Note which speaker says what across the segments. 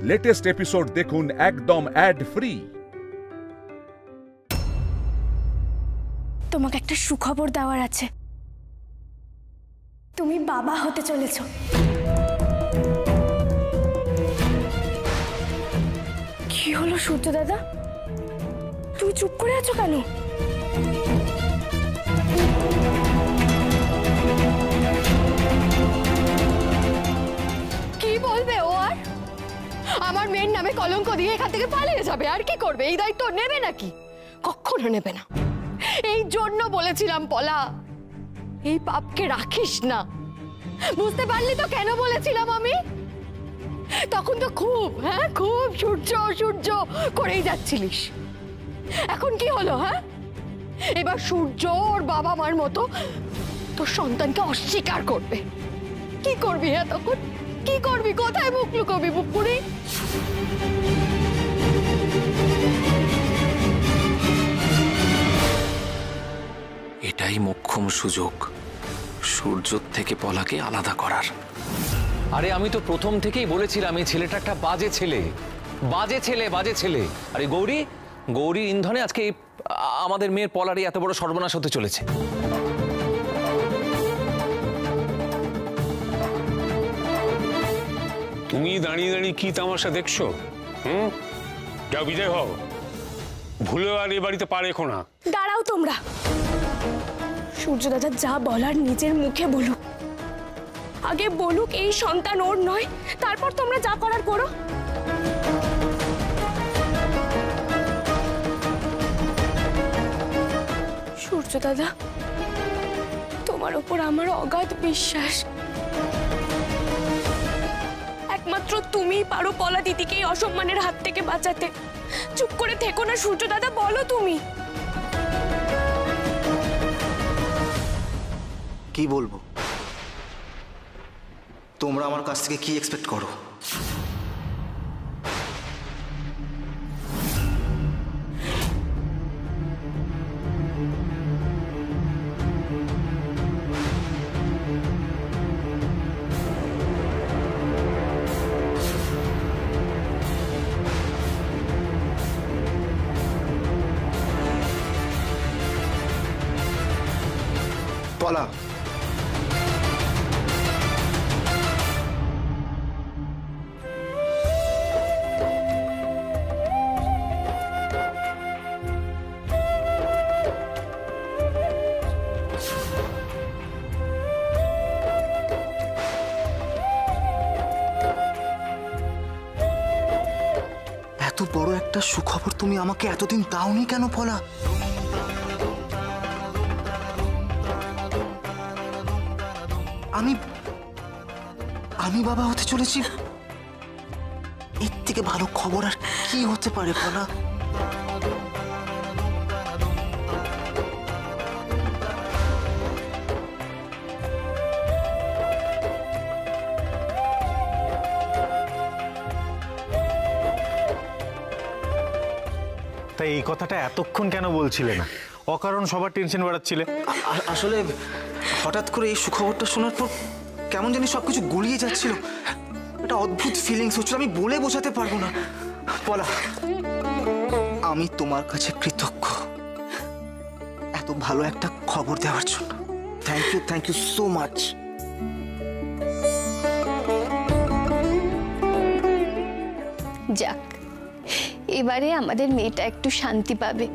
Speaker 1: Latest episode দেখুন একদম add free.
Speaker 2: তোমাকে একটা সুখবর দেওয়ার আছে, তুমি বাবা হতে চলেছ। কি হলো সূর্য দাদা, তুমি চুপ করে আছো কেন?
Speaker 3: কি বলবে ও? আর আমার মেয়ের নামে কলঙ্ক দিয়ে এখান থেকে পালিয়ে যাবে, আর কি করবে? এই দায়িত্ব নেবে নাকি? কখনো নেবে না। এই জন্য বলেছিলাম পলা, এই পাপকে রাখিস না। বুঝতে পারলি তো কেন বলেছিলাম আমি? তখন তো খুব খুব সূর্য সূর্য করেই যাচ্ছিলিস। এখন কি হলো? এবার সূর্য ওর বাবা মার মতো তোর সন্তানকে অস্বীকার করবে। কি করবি? তখন কি করবি? কোথায় মুখ লুকোবি বুকুরি?
Speaker 4: এটাই মোক্ষম সুযোগ সূর্য থেকে পলাকে আলাদা করার। আরে আমি তো প্রথম থেকেই বলেছিলাম এই ছেলেটা একটা বাজে ছেলে, বাজে ছেলে, বাজে ছেলে। আরে গৌরীর ইন্ধনে আজকে আমাদের মেয়ের পলারই এত বড় সর্বনাশ হতে চলেছে।
Speaker 5: তুমি দাঁড়িয়ে দাঁড়িয়ে কি তামাশা দেখছো? যাও বিদায় হও, ভুলেও আর এ বাড়িতে পা রেখো না।
Speaker 2: দাঁড়াও তোমরা, সূর্য দাদা যা বলার নিজের মুখে বলুক। আগে বলুক এই সন্তান ওর নয়, তারপর তোমরা যা করার করো। সূর্য দাদা, তোমার উপর আমার অগাধ বিশ্বাস। একমাত্র তুমিই পারো পলা দিদিকে এই অসম্মানের হাত থেকে বাঁচাতে। চুপ করে থেকো না সূর্য দাদা, বলো তুমি।
Speaker 6: কি বলবো? তোমরা আমার কাছ থেকে কি এক্সপেক্ট করো? পলা, এত বড় একটা সুখবর তুমি আমাকে এতদিন দাওনি কেন পলা? আমি বাবা হতে চলেছি, এর থেকে ভালো খবর আর কি হতে পারে পলা?
Speaker 7: তাই এই কথাটা এতক্ষণ কেন বলছিলে না? অকারণ সবার টেনশন বাড়াচ্ছিলে।
Speaker 6: আসলে হঠাৎ করে এই সুখবরটা শোনার পর কেমন জানি সবকিছু গুলিয়ে যাচ্ছিল। একটা অদ্ভুত ফিলিংস হচ্ছিল, আমি বলে বোঝাতে পারবো না। পলা, আমি তোমার কাছে কৃতজ্ঞ এত ভালো একটা খবর দেওয়ার জন্য। Thank you so much.
Speaker 3: যাক, এবারে আমাদের মেয়েটা একটু শান্তি পাবে।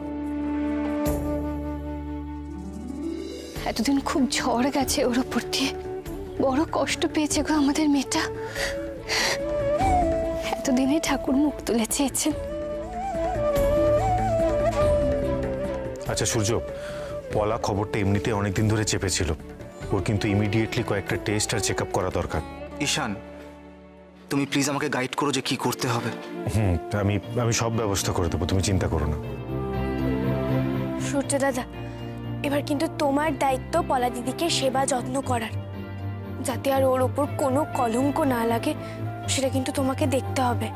Speaker 3: এতদিন খুব ঝড় গেছে ওর ওপর দিয়ে, বড় কষ্ট পেয়েছে গো আমাদের মেয়েটা। এতদিনে ঠাকুর মুখ তুলে চেয়েছেন।
Speaker 7: আচ্ছা সূর্য, পলা খবরটা এমনিতে অনেকদিন ধরে চেপেছিল, ওর কিন্তু ইমিডিয়েটলি কয়েকটা টেস্ট আর চেক আপ করা দরকার।
Speaker 6: ঈশান, তুমি প্লিজ আমাকে গাইড করো যে কি করতে হবে।
Speaker 7: আমি সব ব্যবস্থা করে দেবো, তুমি চিন্তা করো না।
Speaker 2: সূর্য দাদা, এবার কিন্তু তোমার দায়িত্ব পলা দিদিকে সেবা যত্ন করার, যাতে আর ওর ওপর কোনো কলঙ্ক না লাগে, সেটা কিন্তু তোমাকে দেখতে হবে।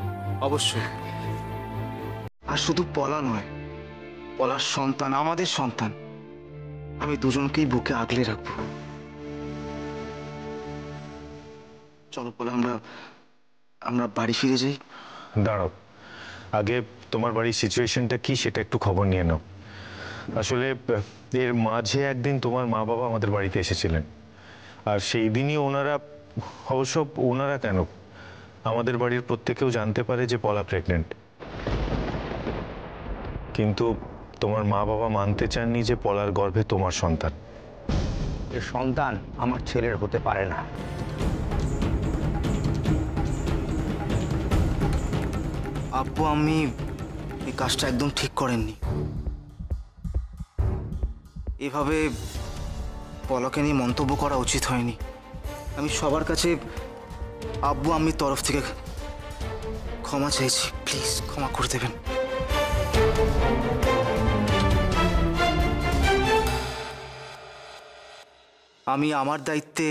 Speaker 6: অবশ্যই। আর শুধু পলা নয়, পলার সন্তান, আমাদের সন্তান, আমি দুজনকেই বুকে আগলে রাখবো। চলো পলা, আমরা বাড়ি ফিরে যাই।
Speaker 7: দাঁড়াও, আগে তোমার বাড়ির সিচুয়েশনটা কি সেটা একটু খবর নিয়ে নাও। আসলে এর মাঝে একদিন তোমার মা বাবা আমাদের বাড়িতে এসেছিলেন, আর সেই দিনই ওনারা কেন, আমাদের বাড়ির প্রত্যেকেও জানতে পারে যে পলা প্রেগনেন্ট। কিন্তু তোমার মা বাবা মানতে চাননি যে পলার গর্ভে তোমার সন্তান।
Speaker 8: এর সন্তান আমার ছেলের হতে পারে না।
Speaker 6: আব্বু আমি এই কাজটা একদম ঠিক করেননি। এভাবে পলাকে নিয়ে মন্তব্য করা উচিত হয়নি। আমি সবার কাছে আব্বু আম্মির তরফ থেকে ক্ষমা চাইছি, প্লিজ ক্ষমা করে দেবেন। আমি আমার দায়িত্বে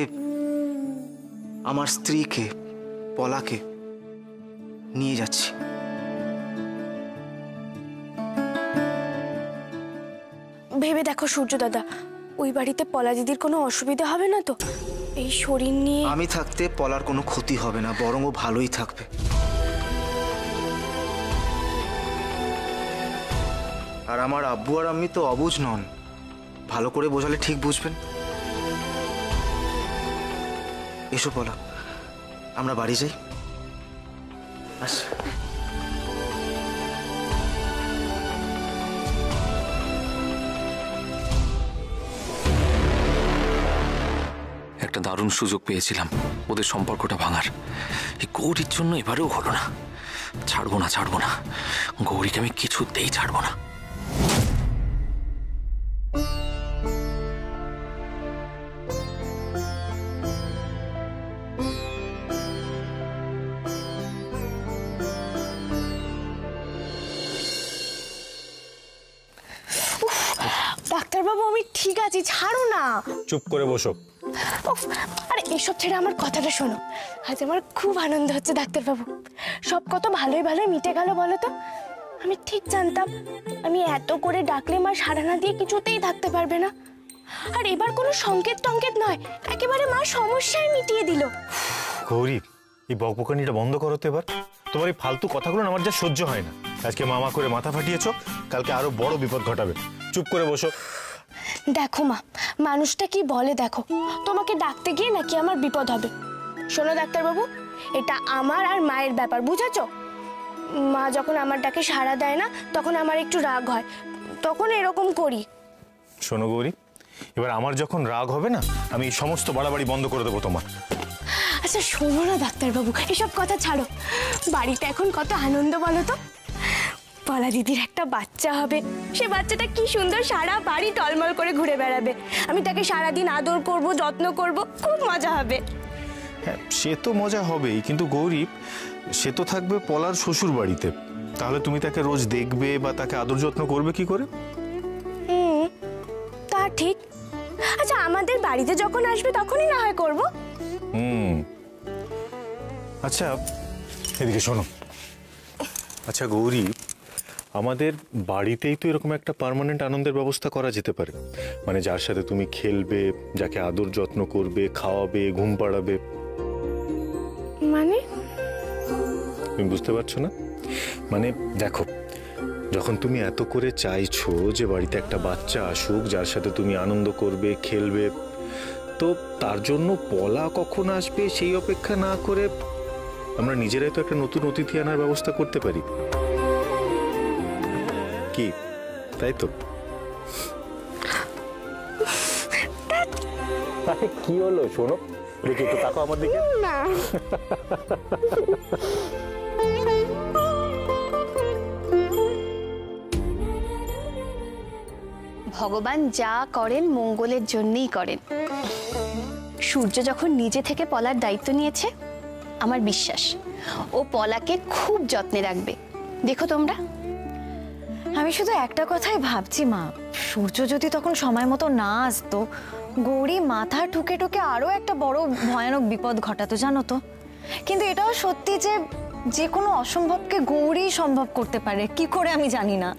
Speaker 6: আমার স্ত্রীকে পলাকে নিয়ে যাচ্ছি।
Speaker 2: ভেবে দেখো সূর্য দাদা, ওই বাড়িতে পলা দিদির কোনো অসুবিধা হবে না তো? এই শরীর নিয়ে
Speaker 6: আমি থাকতে পলার কোনো ক্ষতি হবে না, বরং ও ভালোই থাকবে। আর আমার আব্বু আর আম্মি তো অবুঝ নন, ভালো করে বোঝালে ঠিক বুঝবেন। এসো পলা, আমরা বাড়ি যাই। আচ্ছা।
Speaker 4: একটা দারুণ সুযোগ পেয়েছিলাম ওদের সম্পর্কটা ভাঙার, এই গৌরীর জন্য এবারেও হলো না। ছাড়বো না, গৌরীকে আমি কিছুতেই ছাড়বো না।
Speaker 2: ডাক্তারবাবু আমি ঠিক আছি, ছাড়ো না।
Speaker 7: চুপ করে বসো।
Speaker 2: আরে এসব ছেড়ে আমার কথাটা শোনো। আজ আমার খুব আনন্দ হচ্ছে ডাক্তারবাবু, সব কত ভালোই ভালোই মিটে গেল বলো তো। আমি ঠিক জানতাম আমি এত করে ডাকলে মা সাড়া না দিয়ে কিছুতেই থাকতে পারবে না। আর এবার কোনো সংকেত টঙ্কেত নয়, একেবারে মা সমস্যায় মিটিয়ে দিল।
Speaker 7: গৌরী, এই বকবকানিটা বন্ধ করো তো এবার। তোমার এই ফালতু কথাগুলো আমার যা সহ্য হয় না। আজকে মামা করে মাথা ফাটিয়েছো, কালকে আরো বড় বিপদ ঘটাবে। চুপ করে বসো।
Speaker 2: দেখো মা, মানুষটা কি বলে দেখো, তোমাকে ডাকতে গিয়ে নাকি আমার বিপদ হবে। শোনো ডাক্তারবাবু, এটা আমার আর মায়ের ব্যাপার, বুঝেছো? মা যখন আমার ডাকে সাড়া দেয় না তখন আমার একটু রাগ হয়, তখন এরকম করি।
Speaker 7: শোনো গৌরী, এবার আমার যখন রাগ হবে না, আমি এই সমস্ত বাড়াবাড়ি বন্ধ করে দেবো তোমার।
Speaker 2: আচ্ছা শোনো না ডাক্তারবাবু, এসব কথা ছাড়ো। বাড়িতে এখন কত আনন্দ বলো তো। পলা দিদির একটা বাচ্চা হবে, সে বাচ্চাটা কি সুন্দর সারা বাড়ি টলমল করে ঘুরে বেড়াবে। আমি তাকে সারাদিন আদর করব, যত্ন করব, খুব মজা হবে।
Speaker 7: হ্যাঁ, সে তো মজা হবেই, কিন্তু গৌরী সে তো থাকবে পলার শ্বশুর বাড়িতে। তাহলে তুমি তাকে রোজ দেখবে বা তাকে আদর যত্ন করবে কি করে?
Speaker 2: তা ঠিক। আচ্ছা আমাদের বাড়িতে যখন আসবে তখনই না হয় করব।
Speaker 7: আচ্ছা এদিকে শোনো। আচ্ছা গৌরী, আমাদের বাড়িতেই তো এরকম একটা পার্মানেন্ট আনন্দের ব্যবস্থা করা যেতে পারে, মানে যার সাথে তুমি খেলবে, যাকে আদর যত্ন করবে, খাওয়াবে, ঘুম পাড়াবে।
Speaker 2: মানে
Speaker 7: তুমি বুঝতে পারছো না? মানে দেখো, যখন তুমি এত করে চাইছো যে বাড়িতে একটা বাচ্চা আসুক যার সাথে তুমি আনন্দ করবে, খেলবে, তো তার জন্য পলা কখন আসবে সেই অপেক্ষা না করে আমরা নিজেরাই তো একটা নতুন অতিথি আনার ব্যবস্থা করতে পারি, কি তাই তো? কি হলো শোনো, দেখি একটু তাকাও আমার দিকে।
Speaker 2: না
Speaker 3: ভগবান যা করেন মঙ্গলের জন্যই করেন। সূর্য যখন নিজে থেকে পলার দায়িত্ব নিয়েছে, আমার বিশ্বাস ও পলাকে খুব যত্নে রাখবে। দেখো তোমরা।
Speaker 9: আমি শুধু একটা কথাই ভাবছি মা, সূর্য যদি তখন সময় মতো না আসতো, গৌরী মাথা ঠুকে ঠুকে আরো একটা বড় ভয়ানক বিপদ ঘটাতো, জানো তো। কিন্তু এটাও সত্যি যে যে কোনো অসম্ভবকে গৌরী সম্ভব করতে পারে, কি করে আমি জানি না।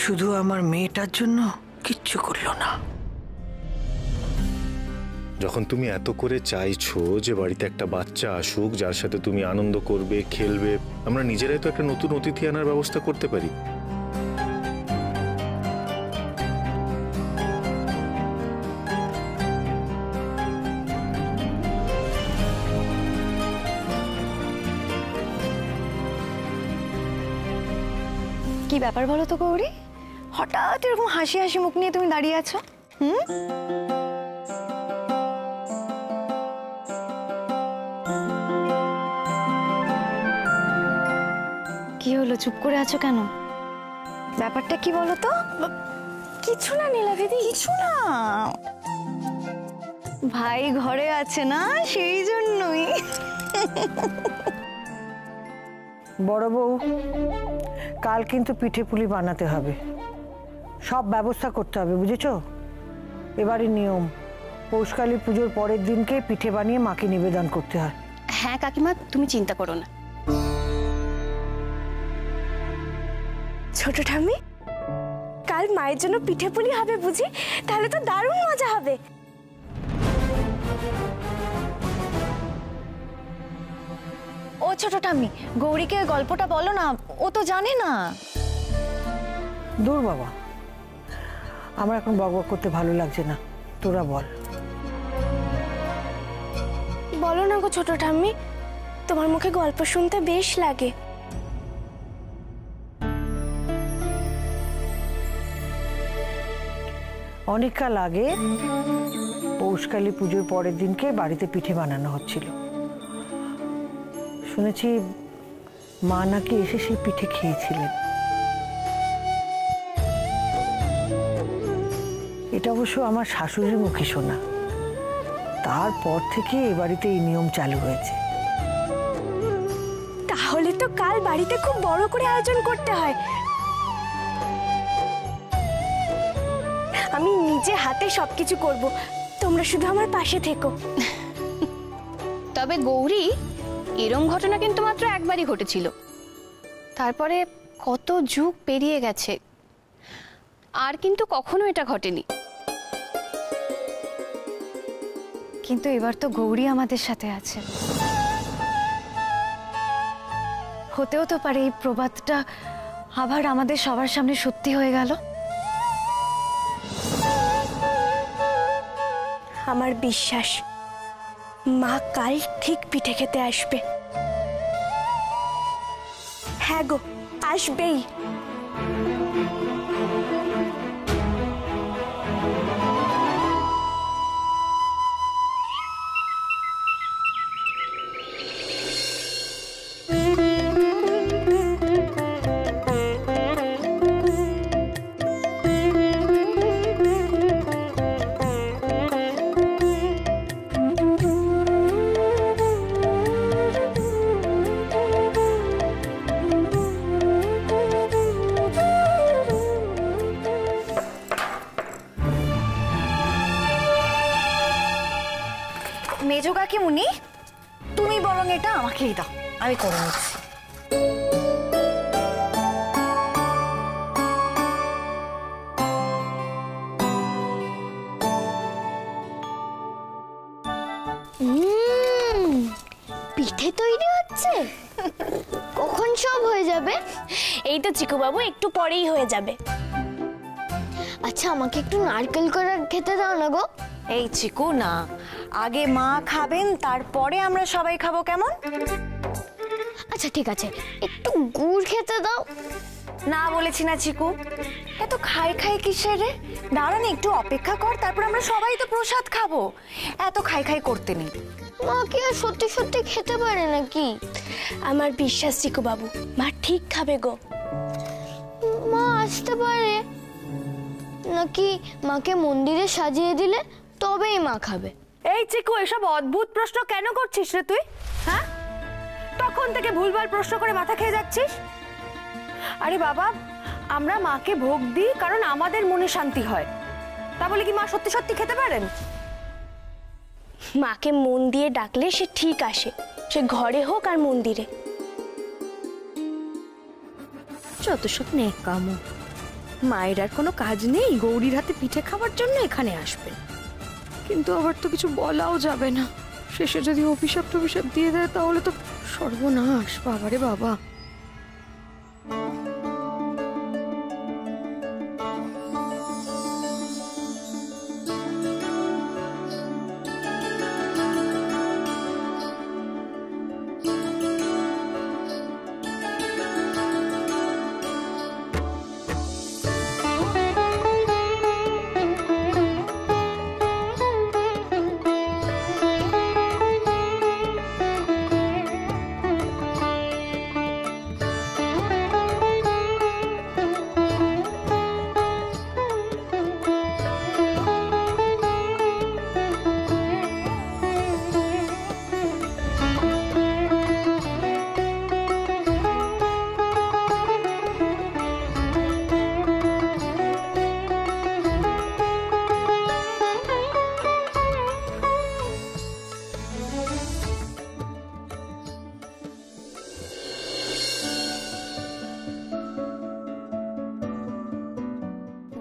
Speaker 8: শুধু আমার মেয়েটার জন্য কিচ্ছু করলো না,
Speaker 7: যখন তুমি এত করে চাইছো যে বাড়িতে একটা বাচ্চা আসুক যার সাথে তুমি আনন্দ করবে, খেলবে, আমরা নিজেরাই তো একটা নতুন অতিথি আনার ব্যবস্থা করতে পারি।
Speaker 9: কি ব্যাপার বলো তো গৌরী, হঠাৎ এরকম হাসি হাসি মুখ নিয়ে তুমি দাঁড়িয়ে আছো? কি হলো, চুপ করে আছো কেন? ব্যাপারটা কি বলো তো?
Speaker 2: কিছু না নীলা দিদি,
Speaker 9: কিছু না, ভাই ঘরে আছে না, সেই জন্যই।
Speaker 10: বড় বউ, কাল কিন্তু পিঠে পুলি বানাতে হবে, সব ব্যবস্থা করতে হবে, বুঝেছো? এবারে নিয়ম, পৌষকালী পুজোর পরের দিনকে পিঠে বানিয়ে মাকে নিবেদন করতে হয়।
Speaker 3: হ্যাঁ কাকিমা, তুমি চিন্তা করো না।
Speaker 2: ছোট ঠাম্মি, কাল মায়ের জন্য পিঠে পুলি হবে বুঝি? তাহলে তো দারুণ মজা হবে।
Speaker 9: ও ছোট ঠাম্মি, গৌরীকে গল্পটা বলো না, ও তো জানে না।
Speaker 10: দূর বাবা, আমার এখন বকবক করতে ভালো লাগছে না, তোরা বল।
Speaker 2: বলো না গো ছোট ঠাম্মি, তোমার মুখে গল্প শুনতে বেশ লাগে।
Speaker 10: অনেক কাল আগে পৌষকালী পুজোর পরের দিনকে বাড়িতে পিঠে বানানো হচ্ছিল। শুনেছি মা নাকি এসে সেই পিঠে খেয়েছিলেন। এটা অবশ্য আমার শাশুড়ির মুখে শোনা। তারপর থেকে এ বাড়িতে এই নিয়ম চালু হয়েছে।
Speaker 2: তাহলে তো কাল বাড়িতে খুব বড় করে আয়োজন করতে হয়। আমি নিজে হাতে সবকিছু করব, তোমরা শুধু আমার পাশে থেকো।
Speaker 3: তবে গৌরী, এরম ঘটনা কিন্তু মাত্র একবারই ঘটেছিল, তারপরে কত যুগ পেরিয়ে গেছে, আর কিন্তু কখনো এটা ঘটেনি।
Speaker 9: কিন্তু এবার তো গৌরী আমাদের সাথে আছে, হতেও তো পারে এই প্রবাদটা আবার আমাদের সবার সামনে সত্যি হয়ে গেল।
Speaker 2: আমার বিশ্বাস মা কাল ঠিক পিঠে খেতে আসবে। হ্যাঁ গো, আসবেই।
Speaker 9: মেজো কাকিমুনি, তুমি বরং এটা আমাকেই দাও, আমি করে নিচ্ছি।
Speaker 2: পিঠে তৈরি হচ্ছে, কখন সব হয়ে যাবে? এই তো চিকু বাবু, একটু পরেই হয়ে যাবে। আচ্ছা, আমাকে একটু নারকেল করে খেতে দাও না গো।
Speaker 9: এই চিকু, না, আগে মা খাবেন, তারপরে আমরা সবাই খাবো, কেমন?
Speaker 2: আচ্ছা ঠিক আছে, একটু গুড় খেতে দাও।
Speaker 9: না বলেছি না চিকু, এত খাই খাই কিসের রে? দাঁড়ান, একটু অপেক্ষা কর, তারপর আমরা সবাই তো প্রসাদ খাবো। এত খাই খাই করতে নেই।
Speaker 2: মা কি আর সত্যি সত্যি খেতে পারে নাকি? আমার বিশ্বাস চিকু বাবু, মা ঠিক খাবে গো। মা আসতে পারে নাকি মাকে মন্দিরে সাজিয়ে দিলে তবেই মা খাবে?
Speaker 11: এই চিকু, এসব অদ্ভুত প্রশ্ন কেন করছিস রে তুই? হ্যাঁ, তখন থেকে ভুলভাল প্রশ্ন করে মাথা খেয়ে যাচ্ছিস। আরে বাবা, আমরা মাকে ভোগ দিই কারণ আমাদের মনে শান্তি হয়, তা বলে কি মা সত্যি সত্যি খেতে পারেন?
Speaker 2: মাকে মন দিয়ে ডাকলে সে ঠিক আসে, সে ঘরে হোক আর মন্দিরে।
Speaker 11: যত সব নেকামো, মায়ের আর কোনো কাজ নেই, গৌরীর হাতে পিঠে খাওয়ার জন্য এখানে আসবে।
Speaker 3: কিন্তু আবার তো কিছু বলাও যাবে না। শেষে যদি অভিশাপ টভিশাপ দিয়ে দেয় তাহলে তো সর্বনাশ। বাবারে বাবা।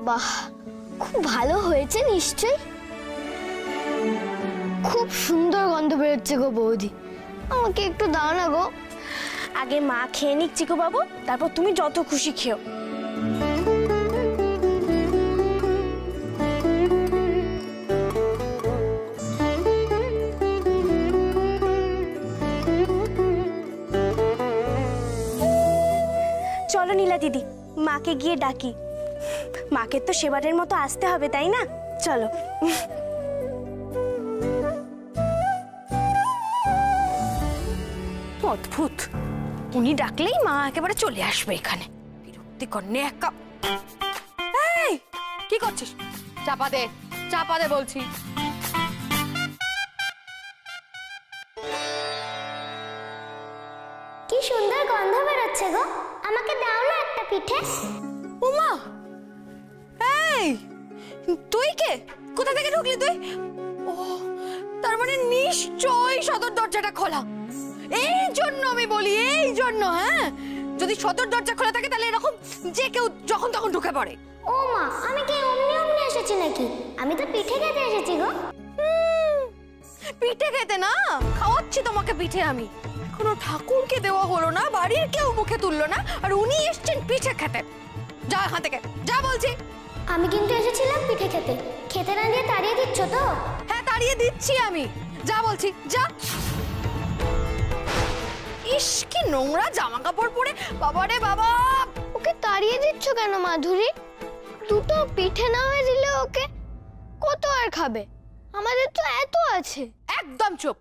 Speaker 12: বাহ, খুব ভালো হয়েছে নিশ্চয়ই। খুব সুন্দর গন্ধ বেরোচ্ছে গো বৌদি, আমাকে একটু দাও না গো।
Speaker 2: আগে মা খেয়ে নিক চিকু বাবু, তারপর তুমি যত খুশি খেও। চলো নীলা দিদি, মাকে গিয়ে ডাকি। মাকে তো সেবারের মতো আসতে হবে, তাই না? চলো।
Speaker 3: অদ্ভুত, উনি ডাকলেই মা একেবারে চলে আসবে এখানে। বিরক্তিকর নেকা। এই কি করছিস? চাপা দে, চাপা দে বলছি।
Speaker 12: কি সুন্দর গন্ধ বেরোচ্ছে গো, আমাকে দাও না একটা পিঠে।
Speaker 3: উমা, এই তুই কে? কোথা থেকে ঢুকলি তুই? ও, তার মানে নিশ্চয়ই সদর দরজাটা খোলা। এই জন্য আমি বলি, এই জন্য। হ্যাঁ, যদি সদর দরজা খোলা থাকে তাহলে এরকম যে কেউ যখন তখন ঢুকে পড়ে।
Speaker 12: ও মা, আমি কি অমনি অমনি এসেছি নাকি? আমি তো পিঠে খেতে এসেছি গো।
Speaker 3: পিঠে খেতে না, খাওয়াচ্ছি তোমাকে পিঠে আমি। এখনো ঠাকুরকে দেওয়া হলো না, বাড়ির কেউ মুখে তুললো না, আর উনি এসছেন পিঠে খেতে। যা এখান থেকে, যা বলছি।
Speaker 12: আমি কিন্তু এসেছিলাম পিঠে খেতে, খেতে না দিয়ে তাড়িয়ে দিচ্ছ তো?
Speaker 3: হ্যাঁ, তাড়িয়ে দিচ্ছি আমি। যা বলছি, যা। ইস, কি নোংরা জামা কাপড় পরে, বাবারে বাবা।
Speaker 12: ওকে তাড়িয়ে দিচ্ছ কেন মাধুরী? দুটো পিঠে না হয়ে দিলে ওকে কত আর খাবে? আমাদের তো এত আছে।
Speaker 3: একদম চুপ,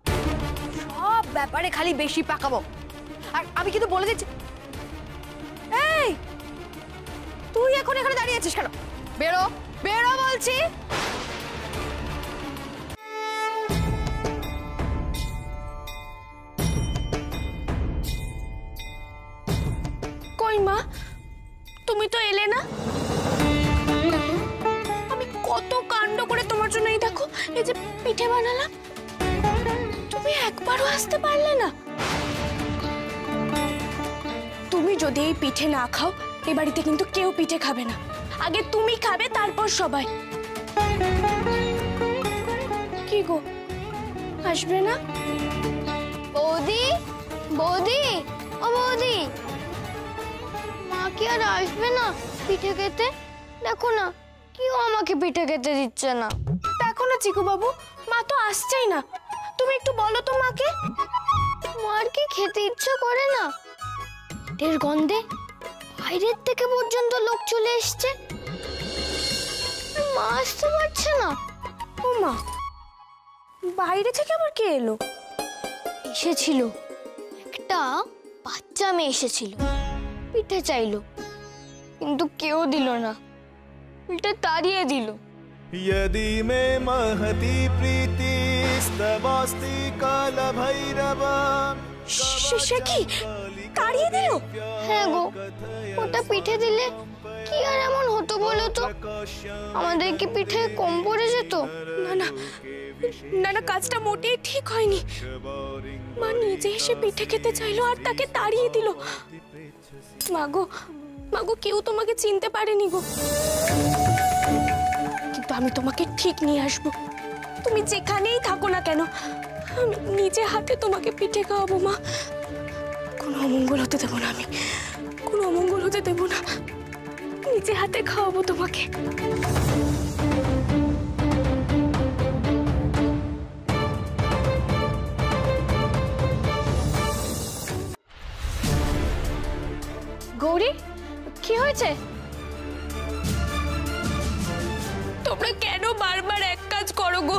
Speaker 3: সব ব্যাপারে খালি বেশি পাকাবো। আর আমি কিন্তু বলে দিচ্ছি, এই তুই এখন এখানে দাঁড়িয়ে আছিস কেন? বেরো, বেরো বলছি।
Speaker 2: কই মা, তুমি তো এলে না। আমি কত কাণ্ড করে তোমার জন্য এই দেখো, এই যে পিঠে বানালাম, তুমি একবারও আসতে পারলে না। তুমি যদি এই পিঠে না খাও, এই বাড়িতে কিন্তু কেউ পিঠে খাবে না। আগে তুমি খাবে, তারপর সবাই। কি গো, আসবে না?
Speaker 12: বৌদি, বৌদি, ও বৌদি, মা কি আর আসবে না পিঠে খেতে? দেখো না, কেউ আমাকে পিঠে খেতে দিচ্ছে না।
Speaker 2: দেখো না চিকু বাবু, মা তো আসছেই না। তুমি একটু বলো তো মাকে।
Speaker 12: মার কি খেতে ইচ্ছে করে না? পিঠের গন্ধে বাইরের থেকে পর্যন্ত লোক চলে এসছে, মা আসতে পারছে না।
Speaker 2: ও মা, বাইরে থেকে আবার কে এলো?
Speaker 12: এসেছিল একটা বাচ্চা মেয়ে, এসেছিল, পিঠে চাইলো, কিন্তু কেউ দিল না, উল্টে তাড়িয়ে দিল।
Speaker 13: यदि मे महती प्रीति स्तवास्ति काल भैरव।
Speaker 2: সে কি তাড়িয়ে দিল?
Speaker 12: হ্যাঁ গো, ওটা পিঠে দিলে কি আর এমন হতো বলো তো? আমাদের কি পিঠে কম পড়ে যেত?
Speaker 2: না না না না, কাজটা মোটেই ঠিক হয়নি। মা নিজে এসে পিঠে খেতে চাইলো আর তাকে তাড়িয়ে দিল। মাগো, মাগো, কেউ তোমাকে চিনতে পারেনি গো। কিন্তু আমি তোমাকে ঠিক নিয়ে আসবো। তুমি যেখানেই থাকো না কেন আমি নিজে হাতে তোমাকে পিঠে খাওয়াবো মা। কোনো অমঙ্গল হতে দেবো না, আমি কোনো অমঙ্গল হতে দেবো না, নিজে হাতে খাওয়াবো তোমাকে।
Speaker 3: গৌরী, কি হয়েছে?
Speaker 2: তোমরা কেন বারবার এক কাজ করো গো?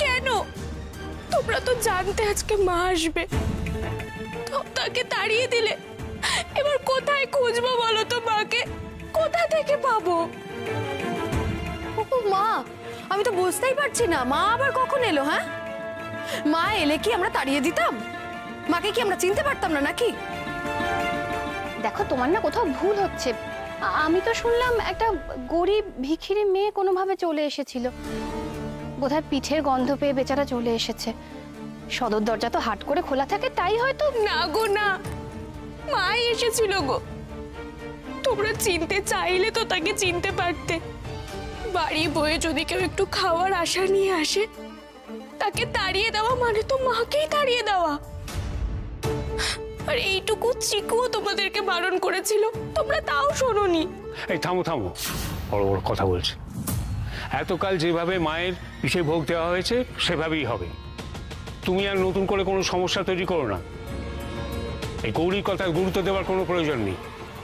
Speaker 2: কেন? তোমরা তো জানতে আজকে মা আসবে, তাকে তাড়িয়ে দিলে। এবার কোথায় খুঁজবো বলো তো মাকে? কোথা থেকে পাবো?
Speaker 3: মা, আমি তো বুঝতেই পারছি না মা আবার কখন এলো। হ্যাঁ, মা এলে কি আমরা তাড়িয়ে দিতাম? মাকে কি আমরা চিনতে পারতাম না নাকি?
Speaker 11: দেখো, তোমার না কোথাও ভুল হচ্ছে। আমি তো শুনলাম একটা গরিব ভিখিরি মেয়ে কোনোভাবে চলে এসেছিল, বোধহয় পিঠের গন্ধ পেয়ে বেচারা চলে এসেছে। সদর দরজা তো হাট করে খোলা থাকে, তাই হয়তো।
Speaker 2: না গো না, মাই এসেছিল গো। তোমরা চিনতে চাইলে তো তাকে চিনতে পারতে। বাড়ি বয়ে যদি কেউ একটু খাওয়ার আশা নিয়ে আসে, তাকে তাড়িয়ে দেওয়া মানে তো মাকেই তাড়িয়ে দেওয়া। আর এইটুকু চিকুও তোমাদেরকে বারণ করেছিল, তোমরা তাও শোনোনি।
Speaker 5: এই থামো থামো, বড় বড় কথা বলছে। এতকাল যেভাবে মায়ের পিঠে ভোগ দেওয়া হয়েছে সেভাবেই হবে। তুমি আর নতুন করে কোনো সমস্যা তৈরি করো না। এই গৌরীর কথা গুরুত্ব দেওয়ার কোনো প্রয়োজন নেই।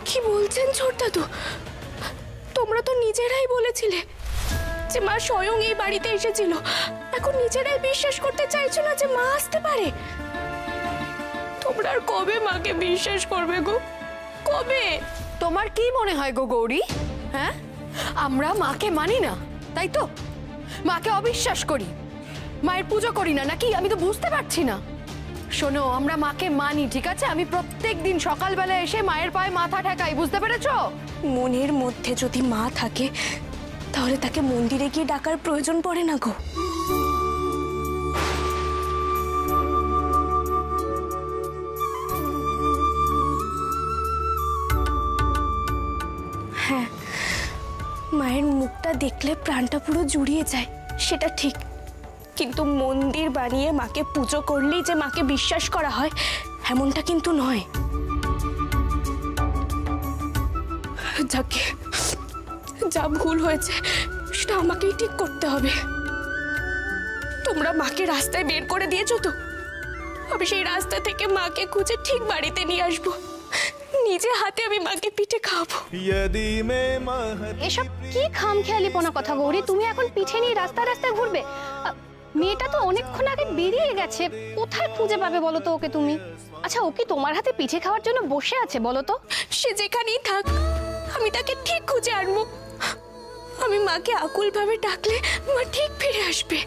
Speaker 2: কি বলছেন ছোট দাদু? তোমরা তো নিজেরাই বলেছিলে যে মা স্বয়ং এই বাড়িতে এসেছিল। এখন নিজেরাই বিশ্বাস করতে চাইছো না যে মা আসতে পারে। তোমরা আর কবে মাকে বিশ্বাস করবে গো? কবে?
Speaker 3: তোমার কি মনে হয় গো গৌরী? হ্যাঁ, আমরা মাকে মানি না, তাই তো? মাকে অবিশ্বাস করি, মায়ের পুজো করি না নাকি? আমি তো বুঝতে পারছি না। শোনো, আমরা মাকে মানি, ঠিক আছে? আমি প্রত্যেকদিন সকালবেলা এসে মায়ের পায়ে মাথা ঠেকাই, বুঝতে পেরেছো?
Speaker 2: মনের মধ্যে যদি মা থাকে তাহলে তাকে মন্দিরে গিয়ে ডাকার প্রয়োজন পড়ে না গো। হ্যাঁ, মায়ের মুখটা দেখলে প্রাণটা পুরো জুড়িয়ে যায়, সেটা ঠিক। কিন্তু মন্দির বানিয়ে মাকে পুজো করলেই যে মাকে বিশ্বাস করা হয় এমনটা কিন্তু নয়। যাকে যা ভুল হয়েছে সেটা আমাকেই ঠিক করতে হবে। তোমরা মাকে রাস্তায় বের করে দিয়েছো তো, আমি সেই রাস্তা থেকে মাকে খুঁজে ঠিক বাড়িতে নিয়ে আসবো। নিজে হাতে আমি মাকে পিঠে খাওয়াবো।
Speaker 11: এসব কি খামখেয়ালিপনা কথা গৌরী? তুমি এখন পিঠে নিয়ে রাস্তায় রাস্তায় ঘুরবে? মেয়েটা তো অনেকক্ষণ আগে বেরিয়ে গেছে, কোথায় খুঁজে পাবে বলো তো ওকে তুমি? আচ্ছা, ও কি তোমার হাতে পিঠে খাওয়ার জন্য বসে আছে বলো তো?
Speaker 2: সে যেখানেই থাক, আমি তাকে ঠিক খুঁজে আনবো। আমি মাকে আকুল ভাবে ডাকলে মা ঠিক ফিরে আসবে।